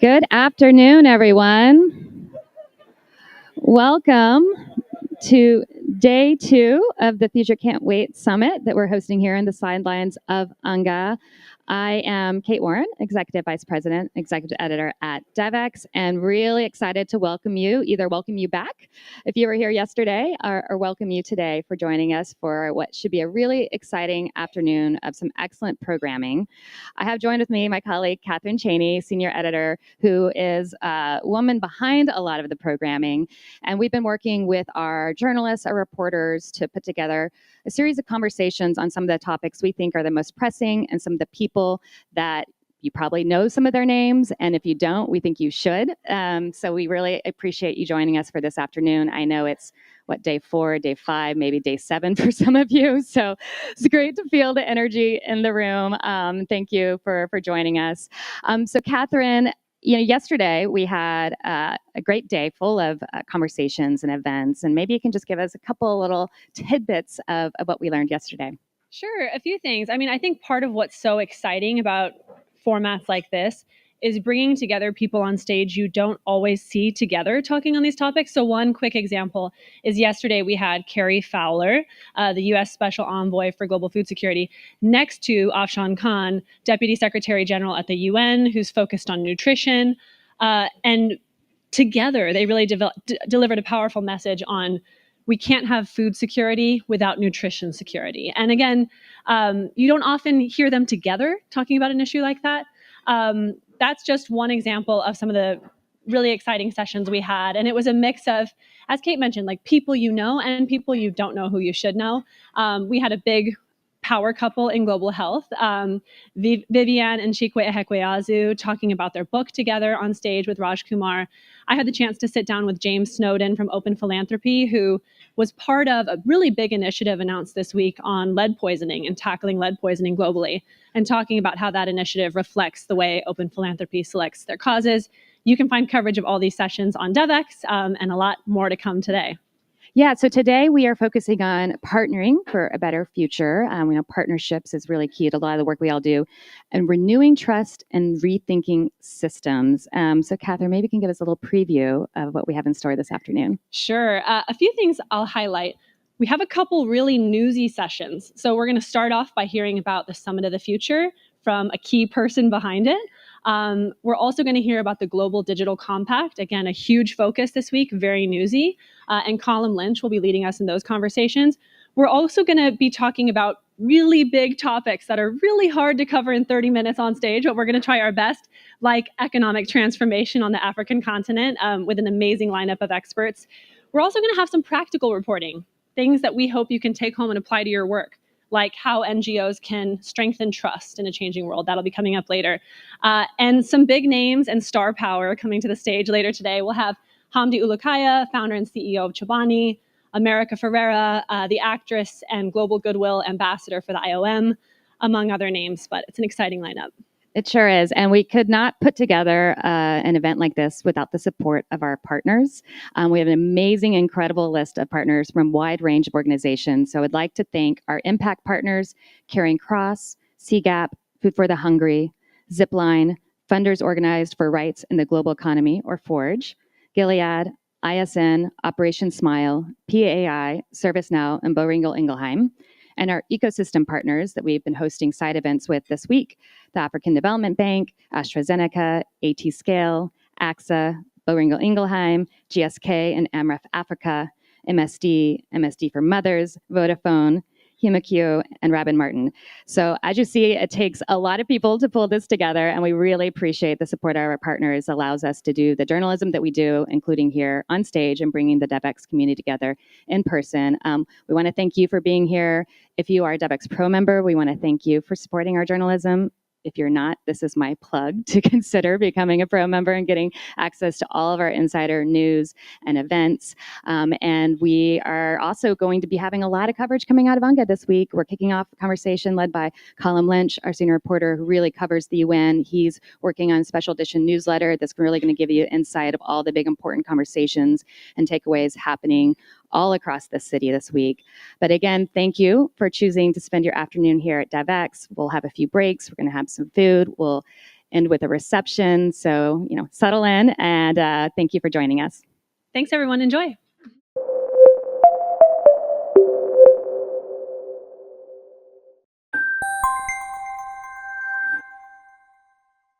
Good afternoon, everyone. Welcome to day 2 of the Future Can't Wait Summit that we're hosting here in the sidelines of UNGA. I am Kate Warren, Executive Vice President, Executive Editor at Devex, and really excited to welcome you, either welcome you back if you were here yesterday, or welcome you today for joining us for what should be a really exciting afternoon of some excellent programming. I have joined with me my colleague, Catherine Cheney, Senior Editor, who is a woman behind a lot of the programming. And we've been working with our journalists, our reporters, to put together a series of conversations on some of the topics we think are the most pressing and some of the people that you probably know some of their names, and if you don't, we think you should. So we really appreciate you joining us for this afternoon. I know it's day 4, day 5, maybe day 7 for some of you. So it's great to feel the energy in the room. Thank you for joining us. So Catherine, yesterday we had a great day full of conversations and events, and maybe you can just give us a couple little tidbits of what we learned yesterday. Sure, a few things. I think part of what's so exciting about formats like this is bringing together people on stage you don't always see together talking on these topics. So one quick example is yesterday we had Carrie Fowler, the U.S. Special Envoy for Global Food Security, next to Afshan Khan, Deputy Secretary General at the UN, who's focused on nutrition. And together they really delivered a powerful message on we can't have food security without nutrition security. And again, you don't often hear them together talking about an issue like that. That's just one example of some of the really exciting sessions we had. And it was a mix of, as Kate mentioned, like people you know and people you don't know who you should know. We had a big power couple in global health, Vivian and Chikwe Ehekweazu, talking about their book together on stage with Raj Kumar. I had the chance to sit down with James Snowden from Open Philanthropy, who was part of a really big initiative announced this week on lead poisoning and tackling lead poisoning globally, and talking about how that initiative reflects the way Open Philanthropy selects their causes. You can find coverage of all these sessions on Devex, and a lot more to come today. Yeah, so today we are focusing on partnering for a better future. We know partnerships is really key to a lot of the work we all do, and renewing trust and rethinking systems. So Catherine, maybe you can give us a little preview of what we have in store this afternoon. Sure. A few things I'll highlight. We have a couple really newsy sessions. So we're going to start off by hearing about the Summit of the Future from a key person behind it. We're also going to hear about the Global Digital Compact. Again, a huge focus this week, very newsy. And Colin Lynch will be leading us in those conversations. We're also going to be talking about really big topics that are really hard to cover in 30 minutes on stage, but we're going to try our best, like economic transformation on the African continent, with an amazing lineup of experts. We're also going to have some practical reporting, things that we hope you can take home and apply to your work, like how NGOs can strengthen trust in a changing world. That'll be coming up later. And some big names and star power coming to the stage later today. We'll have Hamdi Ulukaya, founder and CEO of Chobani, America Ferrera, the actress and global goodwill ambassador for the IOM, among other names, but it's an exciting lineup. It sure is. And we could not put together an event like this without the support of our partners. We have an amazing, incredible list of partners from a wide range of organizations. So I'd like to thank our impact partners, Caring Cross, CGAP, Food for the Hungry, Zipline, Funders Organized for Rights in the Global Economy, or FORGE, Gilead, ISN, Operation Smile, PAI, ServiceNow, and Boehringer Ingelheim, and our ecosystem partners that we've been hosting side events with this week: the African Development Bank, AstraZeneca, AT Scale, AXA, Boehringer Ingelheim, GSK, and AMREF Africa, MSD for Mothers, Vodafone, HumaQ, and Rabin Martin. So as you see, it takes a lot of people to pull this together, and we really appreciate the support of our partners. It allows us to do the journalism that we do, including here on stage and bringing the Devex community together in person. We want to thank you for being here. If you are a Devex Pro member, we want to thank you for supporting our journalism. If you're not, this is my plug to consider becoming a Pro member and getting access to all of our insider news and events. And we are also going to be having a lot of coverage coming out of UNGA this week. We're kicking off a conversation led by Colin Lynch, our senior reporter who really covers the UN. He's working on a special edition newsletter that's really going to give you insight of all the big important conversations and takeaways happening all across the city this week. But again, thank you for choosing to spend your afternoon here at Devex. We'll have a few breaks. We're going to have some food. We'll end with a reception. So, settle in, and thank you for joining us. Thanks, everyone. Enjoy.